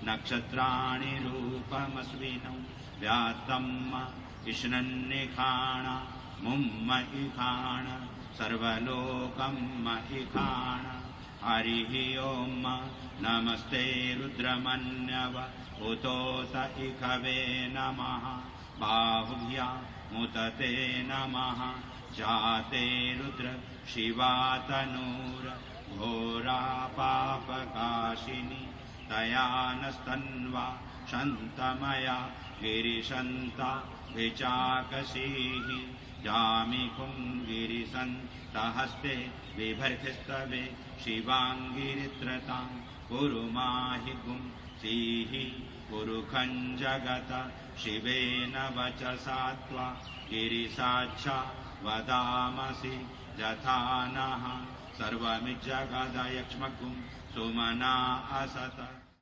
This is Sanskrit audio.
नक्षत्राणि रूपमस्विनौ व्यात्तम् इष्णन्निखाण मुम्म इखाण सर्वलोकम् इखाण हरिः ओम् नमस्ते रुद्रमन्यव उतोत इखवे नमः बाहुभ्या मुतते नमः जाते रुद्र शिवातनूर घोरा पापकाशिनी तया नस्तन्वा शन्तमया गिरिशन्ता विचाकशीः जामिकुं गिरिसन्तहस्ते बिभर्तिस्तवे शिवाङ्गिरित्रतां कुरु माहि गुंसीः पुरुखञ्जगत शिवेन वचसा त्वा गिरिसाक्षा वदामसि यथा नः सर्वमिज्जगदयक्ष्मगुं सुमना असत।